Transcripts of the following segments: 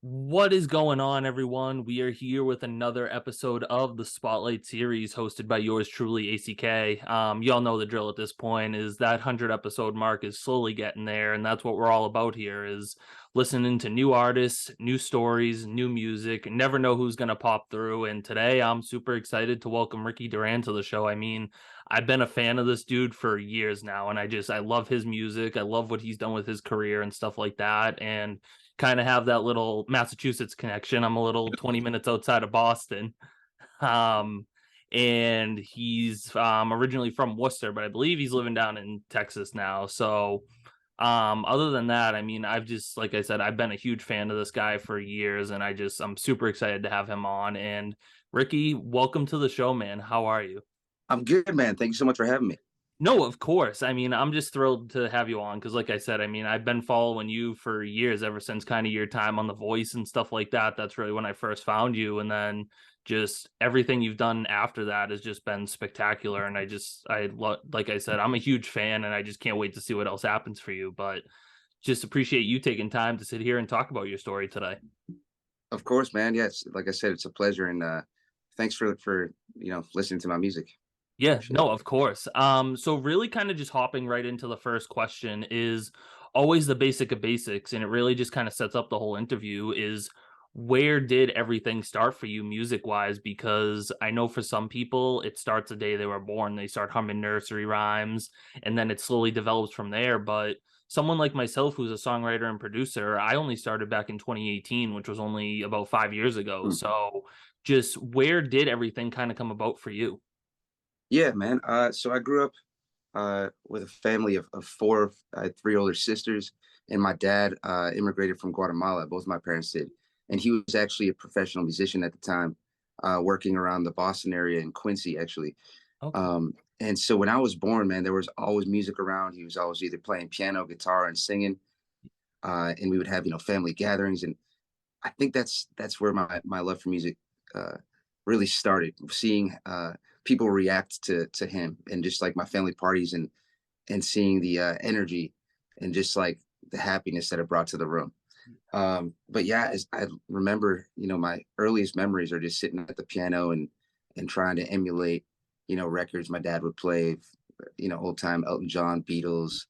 What is going on, everyone? We are here with another episode of the Spotlight series hosted by yours truly, ACK. Y'all know the drill at this point is that 100 episode mark is slowly getting there, and that's what we're all about here is listening to new artists, new stories, new music, and never know who's going to pop through. And today I'm super excited to welcome Ricky Duran to the show. I mean, I've been a fan of this dude for years now, and I love his music. I love what he's done with his career and stuff like that. And kind of have that little Massachusetts connection. I'm a little 20 minutes outside of Boston. Um, and he's originally from Worcester, but I believe he's living down in Texas now. So, other than that, I mean, I've just, like I said, I've been a huge fan of this guy for years, and I'm super excited to have him on. And Ricky, welcome to the show, man. How are you? I'm good, man. Thank you so much for having me. No, of course. I mean, I'm just thrilled to have you on because, like I said, I mean, I've been following you for years, ever since kind of your time on The Voice and stuff like that. That's really when I first found you. And then just everything you've done after that has just been spectacular. And like I said, I'm a huge fan and I just can't wait to see what else happens for you. But just appreciate you taking time to sit here and talk about your story today. Of course, man. Yes, like I said, it's a pleasure, and thanks for listening to my music. Yeah, Appreciate no, it. of course. So really kind of just hopping right into the first question is always the basic of basics, and it really just kind of sets up the whole interview is where did everything start for you music wise? Because I know for some people it starts the day they were born. They start humming nursery rhymes and then it slowly develops from there. But someone like myself who's a songwriter and producer, I only started back in 2018, which was only about 5 years ago. Hmm. So just where did everything kind of come about for you? Yeah, man. So I grew up with a family of four. I had three older sisters, and my dad immigrated from Guatemala. Both of my parents did, and he was actually a professional musician at the time, working around the Boston area in Quincy, actually. Okay. And so when I was born, man, there was always music around. He was always either playing piano, guitar, and singing. And we would have family gatherings, and I think that's where my love for music really started. Seeing people react to him, and just like my family parties, and seeing the energy and just like the happiness that it brought to the room. But yeah, as I remember, my earliest memories are just sitting at the piano and trying to emulate, records my dad would play, old time Elton John, Beatles,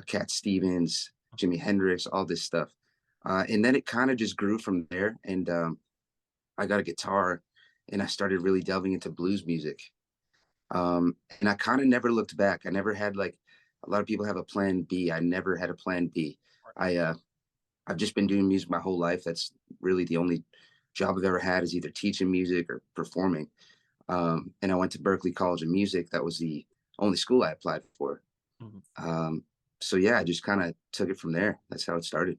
Cat Stevens, Jimi Hendrix, all this stuff. And then it kind of just grew from there. And I got a guitar and I started really delving into blues music. And I kind of never looked back. I never had like a lot of people have a plan B. I never had a plan B. I've just been doing music my whole life. That's really the only job I've ever had is either teaching music or performing. And I went to Berklee College of Music. That was the only school I applied for. Mhm. Um, so yeah, I just kind of took it from there. That's how it started.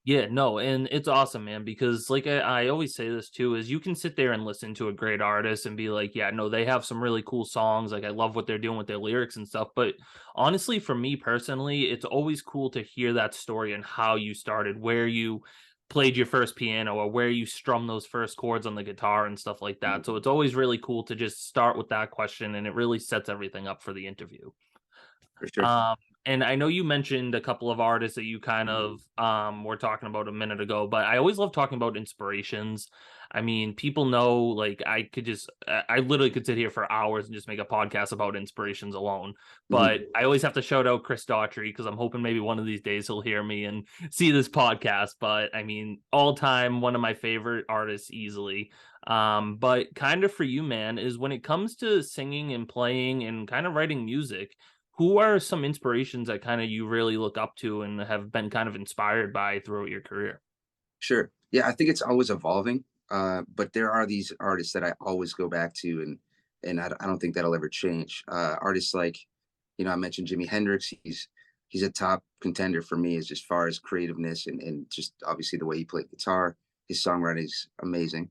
Yeah, no, and it's awesome, man, because like I always say this too, is you can sit there and listen to a great artist and be like, yeah, no, they have some really cool songs. Like I love what they're doing with their lyrics and stuff. But honestly, for me personally, it's always cool to hear that story and how you started, where you played your first piano or where you strum those first chords on the guitar and stuff like that. So it's always really cool to just start with that question and it really sets everything up for the interview. For sure. Um, and I know you mentioned a couple of artists that you kind of were talking about a minute ago, but I always love talking about inspirations. I mean, people know like I literally could sit here for hours and just make a podcast about inspirations alone. But Mhm. I always have to shout out Chris Daughtry because I'm hoping maybe one of these days he'll hear me and see this podcast. But I mean, all time one of my favorite artists easily. But kind of for you, man, is when it comes to singing and playing and kind of writing music, who are some inspirations that kind of you really look up to and have been kind of inspired by throughout your career? Sure. Yeah, I think it's always evolving. But there are these artists that I always go back to, and I don't think that'll ever change. Artists like, I mentioned Jimi Hendrix. He's a top contender for me as far as creativeness and just obviously the way he played guitar. His songwriting is amazing.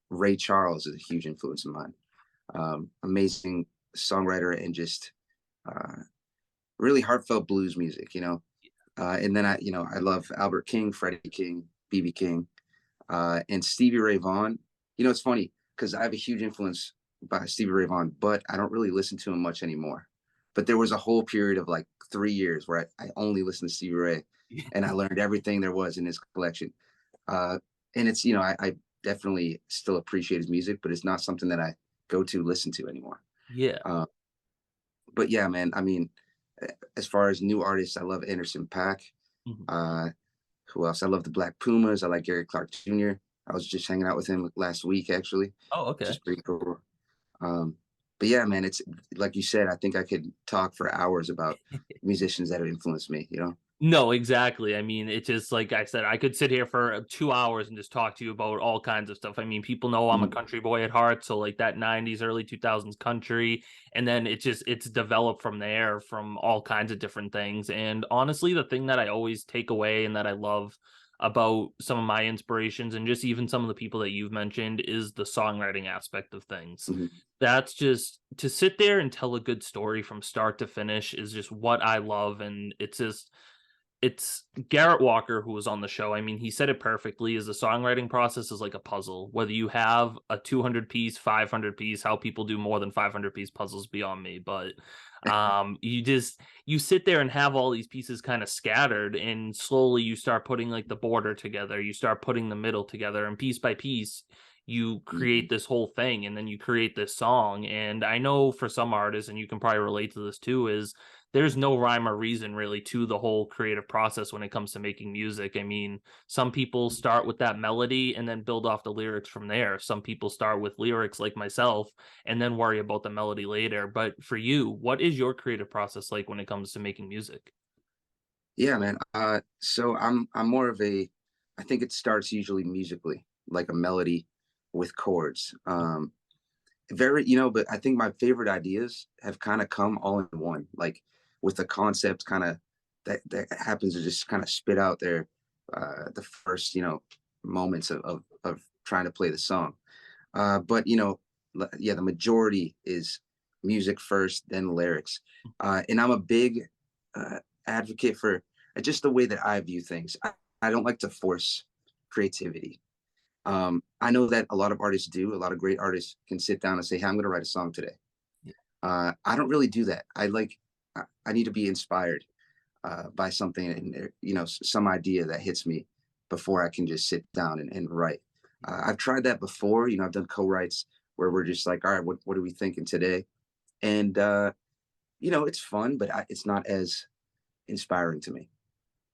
Ray Charles is a huge influence of mine. Amazing songwriter and just uh, really heartfelt blues music. And then I love Albert King, Freddie King, BB King, and Stevie Ray Vaughan. It's funny because I have a huge influence by Stevie Ray Vaughan, but I don't really listen to him much anymore. But there was a whole period of like 3 years where I only listened to Stevie Ray, and I learned everything there was in his collection. Uh, and it's, you know, I definitely still appreciate his music, but it's not something that I go to listen to anymore. Yeah. Uh, but yeah, man, I mean, as far as new artists, I love Anderson Paak. Mhm. Uh, who else? I love the Black Pumas. I like Gary Clark Jr. I was just hanging out with him last week, actually, Oh, which okay. is pretty cool. Um, but yeah, man, it's like you said. I think I could talk for hours about musicians that have influenced me. You know. No, exactly. I mean, it's just like I said, I could sit here for 2 hours and just talk to you about all kinds of stuff. I mean, people know I'm a Mhm, country boy at heart, so like that 90s, early 2000s country, and then it's developed from there from all kinds of different things. And honestly, the thing that I always take away and that I love about some of my inspirations and just even some of the people that you've mentioned is the songwriting aspect of things. mhm, That's just to sit there and tell a good story from start to finish is just what I love, and it's Garrett Walker who was on the show. I mean, he said it perfectly. Is the songwriting process is like a puzzle. Whether you have a 200 piece, 500 piece, how people do more than 500 piece puzzles beyond me, but you sit there and have all these pieces kind of scattered and slowly you start putting like the border together, you start putting the middle together and piece by piece you mhm, create this whole thing and then you create this song. And I know for some artists, and you can probably relate to this too, is there's no rhyme or reason really to the whole creative process when it comes to making music. I mean, some people start with that melody and then build off the lyrics from there. Some people start with lyrics like myself and then worry about the melody later. But for you, what is your creative process like when it comes to making music? yeah, man. So I'm more of a. I think it starts usually musically, like a melody with chords. Very, you know, but I think my favorite ideas have kind of come all in one, like with the concept kind of that happens to just kind of spit out there the first, you know, moments of trying to play the song. But you know, yeah, the majority is music first, then lyrics. And I'm a big advocate for just the way that I view things. I don't like to force creativity. I know that a lot of artists do. A lot of great artists can sit down and say, "Hey, I'm going to write a song today." Yeah. I don't really do that. I need to be inspired by something and you know some idea that hits me before I can just sit down and write. I've tried that before. You know, I've done co-writes where we're just like, all right, what are we thinking today? And you know, it's fun, but it's not as inspiring to me.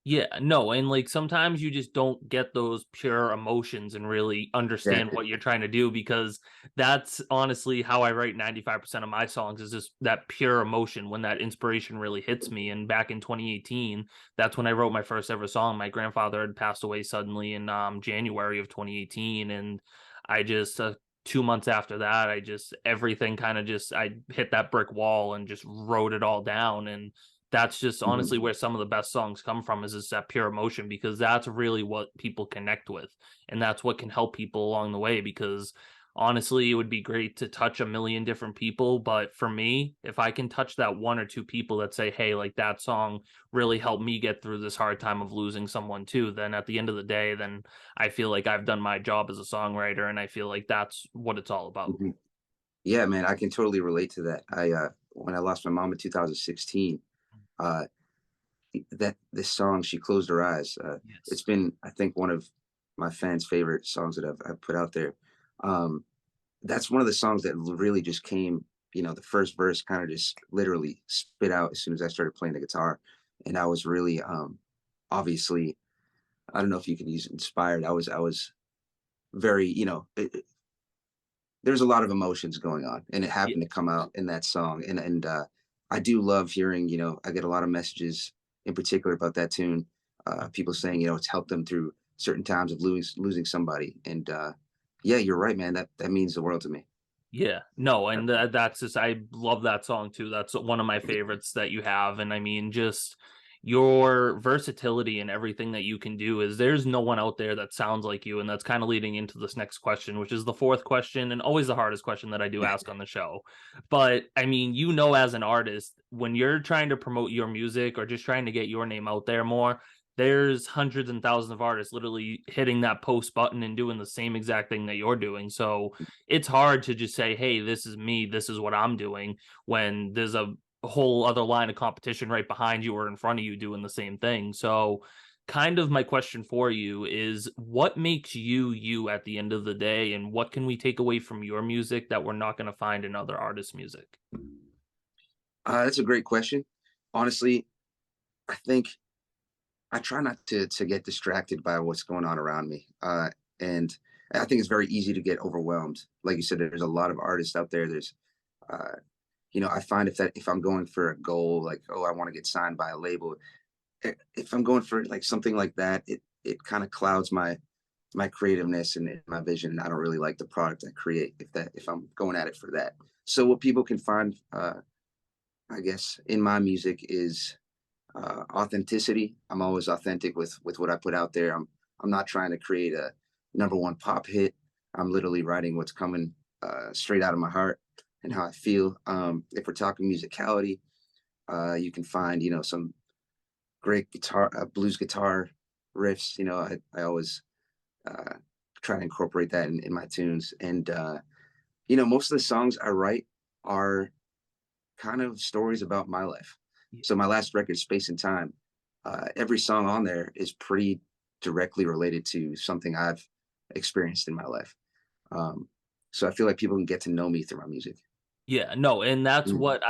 Yeah, no, and like sometimes you just don't get those pure emotions and really understand Exactly. what you're trying to do because that's honestly how I write 95% of my songs is just that pure emotion when that inspiration really hits me. And back in 2018, that's when I wrote my first ever song. My grandfather had passed away suddenly in January of 2018, and I just 2 months after that, I just everything kind of just I hit that brick wall and just wrote it all down. And that's just Mhm. honestly where some of the best songs come from is just that pure emotion because that's really what people connect with and that's what can help people along the way because honestly it would be great to touch a million different people, but for me if I can touch that one or two people that say hey like that song really helped me get through this hard time of losing someone too, then at the end of the day then I feel like I've done my job as a songwriter and I feel like that's what it's all about. Mhm. Yeah, man, I can totally relate to that. I when I lost my mom in 2016, uh that this song "She Closed Her Eyes," it's Yes. been I think one of my fans' favorite songs that I've put out there. Um, that's one of the songs that really just came. You know, the first verse kind of just literally spit out as soon as I started playing the guitar, and I was really obviously I don't know if you can use inspired. I was very you know there's a lot of emotions going on, and it Yeah. happened to come out in that song. And I do love hearing. You know, I get a lot of messages in particular about that tune. People saying you know it's helped them through certain times of losing somebody. And yeah, you're right, man. That means the world to me. Yeah, no, and that's just I love that song too. That's one of my favorites that you have, and I mean, just your versatility and everything that you can do is there's no one out there that sounds like you, and that's kind of leading into this next question, which is the fourth question, and always the hardest question that I do ask on the show. But I mean, as an artist, when you're trying to promote your music or just trying to get your name out there more, there's hundreds and thousands of artists literally hitting that post button and doing the same exact thing that you're doing. So it's hard to just say, hey, this is me, this is what I'm doing, when there's a whole other line of competition right behind you or in front of you doing the same thing. So kind of my question for you is what makes you you at the end of the day, and what can we take away from your music that we're not going to find in other artists' music? That's a great question. Honestly, I think I try not to get distracted by what's going on around me. And I think it's very easy to get overwhelmed. Like you said, there's a lot of artists out there. Uh, I find if I'm going for a goal, like, oh, I want to get signed by a label, if I'm going for like something like that, it kind of clouds my creativeness and my vision. I don't really like the product I create if I'm going at it for that. So what people can find, I guess, in my music is authenticity. I'm always authentic with what I put out there. I'm not trying to create a number one pop hit. I'm literally writing what's coming straight out of my heart and how I feel. If we're talking musicality, you can find some great guitar, blues guitar riffs. I always uh, try to incorporate that in my tunes. And most of the songs I write are kind of stories about my life. So my last record, Space and Time, every song on there is pretty directly related to something I've experienced in my life. Um, so I feel like people can get to know me through my music. Yeah, no, and that's Mm. what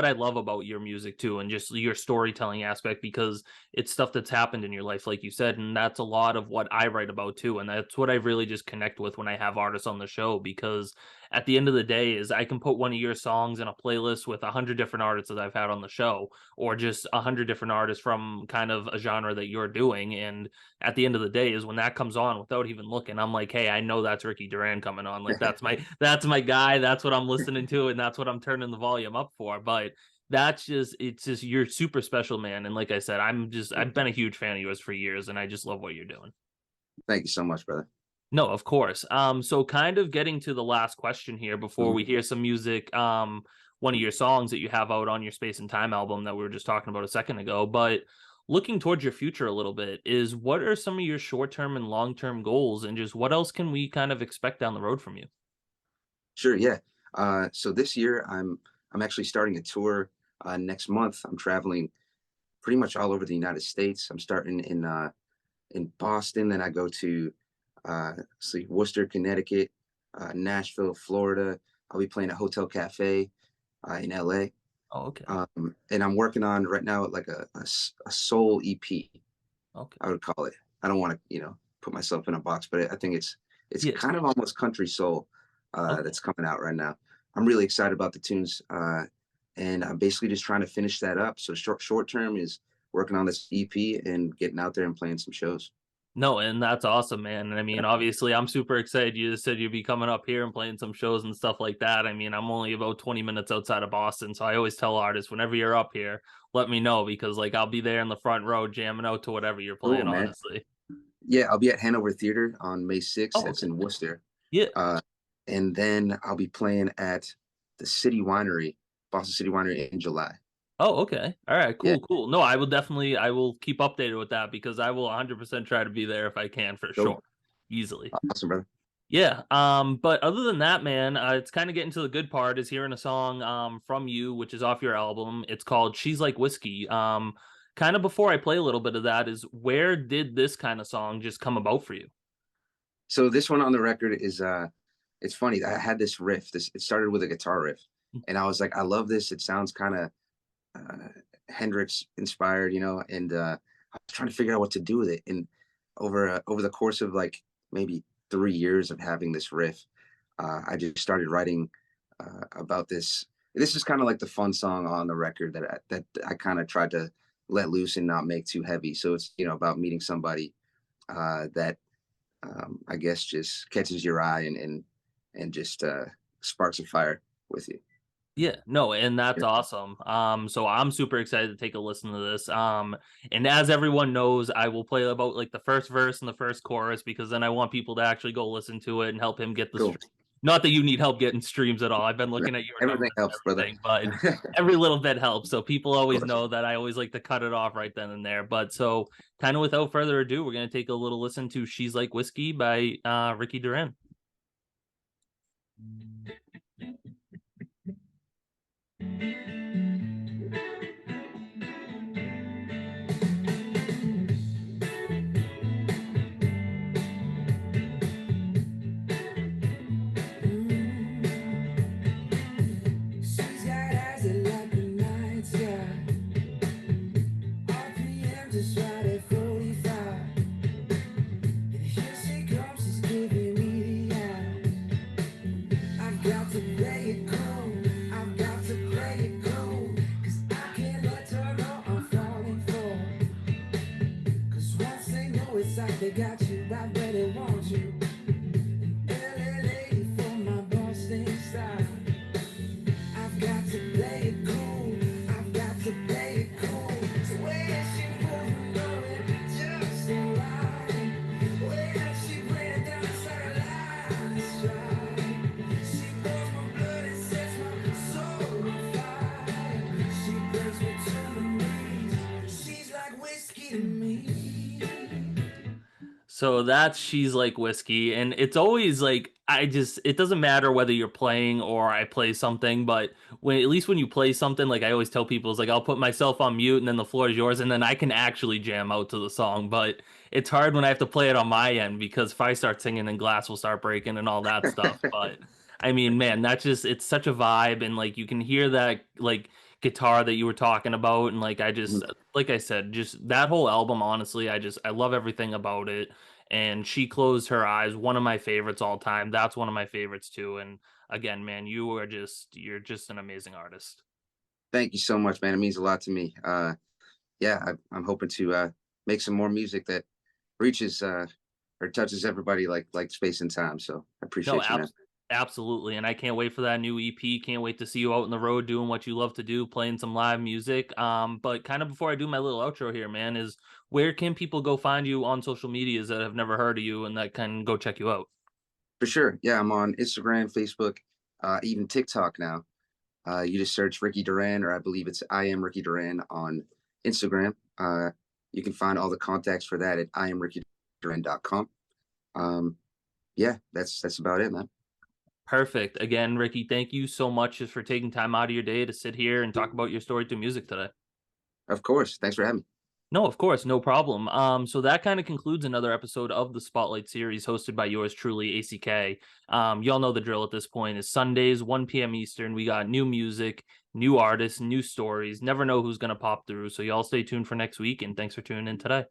I love about your music too, and just your storytelling aspect, because it's stuff that's happened in your life, like you said, and that's a lot of what I write about too, and that's what I really just connect with when I have artists on the show, because at the end of the day is I can put one of your songs in a playlist with 100 different artists that I've had on the show, or just 100 different artists from kind of a genre that you're doing, and at the end of the day is when that comes on without even looking, I'm like, hey, I know that's Ricky Duran coming on. Like that's my guy. That's what I'm listening to, and that's what I'm turning the volume up for. But it's just you're super special, man. And like I said, I've been a huge fan of yours for years, and I just love what you're doing. Thank you so much, brother. No, of course. So kind of getting to the last question here before Mhm. we hear some music, one of your songs that you have out on your Space and Time album that we were just talking about a second ago, but looking towards your future a little bit, is what are some of your short-term and long-term goals, and just what else can we kind of expect down the road from you? Sure, yeah. So this year I'm actually starting a tour next month. I'm traveling pretty much all over the United States. I'm starting in Boston, then I go to see Worcester, Connecticut, Nashville, Florida. I'll be playing at Hotel Cafe in LA. Oh, okay. And I'm working on right now like a soul EP, Okay. I would call it. I don't want to, put myself in a box, but I think it's Yeah. kind of almost country soul Okay. that's coming out right now. I'm really excited about the tunes, and I'm basically just trying to finish that up. So short term is working on this EP and getting out there and playing some shows. No, and that's awesome, man. And I mean, obviously, I'm super excited. You just said you'd be coming up here and playing some shows and stuff like that. I mean, I'm only about 20 minutes outside of Boston, so I always tell artists whenever you're up here, let me know, because like I'll be there in the front row jamming out to whatever you're Cool, playing, man. honestly. Yeah, I'll be at Hanover Theater on May 6th. Oh, That's okay. in Worcester. Yeah. Uh, and then I'll be playing at the City Winery, Boston City Winery in July. Oh, okay. All right. Yeah, Cool. Cool. No, I will keep updated with that, because I will 100% try to be there if I can, for cool. sure. Easily. Awesome, brother. Yeah. But other than that, man, it's kind of getting to the good part is hearing a song from you, which is off your album. It's called She's Like Whiskey. Kind of before I play a little bit of that, is where did this kind of song just come about for you? So this one on the record is it's funny. I had this riff. It started with a guitar riff, and I was like, I love this. It sounds kind of uh, Hendrix inspired, and I was trying to figure out what to do with it. And over the course of like maybe 3 years of having this riff, I just started writing about this. This is kind of like the fun song on the record that I kind of tried to let loose and not make too heavy. So it's about meeting somebody that I guess just catches your eye and just sparks a fire with you. Yeah, no, and that's Yeah, awesome. So I'm super excited to take a listen to this. And as everyone knows, I will play about like the first verse and the first chorus, because then I want people to actually go listen to it and help him get the cool. stream. Not that you need help getting streams at all. I've been looking at your Everything numbers helps, and brother. everything, but Of every little bit helps. So people always course. know that I always like to cut it off right then and there. But so kind of without further ado, we're gonna take a little listen to She's Like Whiskey by Ricky Duran. They got you right where they want you. LLA for my Boston style. I've got to play it cool. I've got to play it cool. The way that she moving, going just right. The way that she bring it down, it's like a line strike. She boils my blood and sets my soul on fire. She brings me to my knees. She's like whiskey to me. So that's She's Like Whiskey. And it's always like, it doesn't matter whether you're playing or I play something, but at least when you play something, like I always tell people, it's like, I'll put myself on mute and then the floor is yours. And then I can actually jam out to the song. But it's hard when I have to play it on my end because if I start singing, then glass will start breaking and all that stuff. But I mean, man, it's such a vibe. And like, you can hear that, like, guitar that you were talking about. And like, like I said, just that whole album, honestly, I love everything about it. And She Closed Her Eyes, one of my favorites all time. That's one of my favorites too. And again, man, you're just an amazing artist. Thank you so much, man. It means a lot to me. Yeah, I'm hoping to make some more music that reaches or touches everybody like space and time. So I No, appreciate you, man. absolutely. And I can't wait for that new EP. Can't wait to see you out on the road doing what you love to do, playing some live music. But kind of before I do my little outro here, man, is where can people go find you on social medias that have never heard of you and that can go check you out? For sure. Yeah, I'm on Instagram, Facebook, even TikTok now. You just search Ricky Duran, or I believe it's I am Ricky Duran on Instagram. You can find all the contacts for that at IamRickyDuran.com. Yeah, that's about it, man. Perfect. Again, Ricky, thank you so much just for taking time out of your day to sit here and talk about your story through music today. Of course. Thanks for having me. No, of course, no problem. So that kind of concludes another episode of the Spotlight series hosted by yours truly, ACK. Y'all know the drill at this point. Is Sundays, 1 p.m. Eastern. We got new music, new artists, new stories. Never know who's gonna pop through. So y'all stay tuned for next week, and thanks for tuning in today.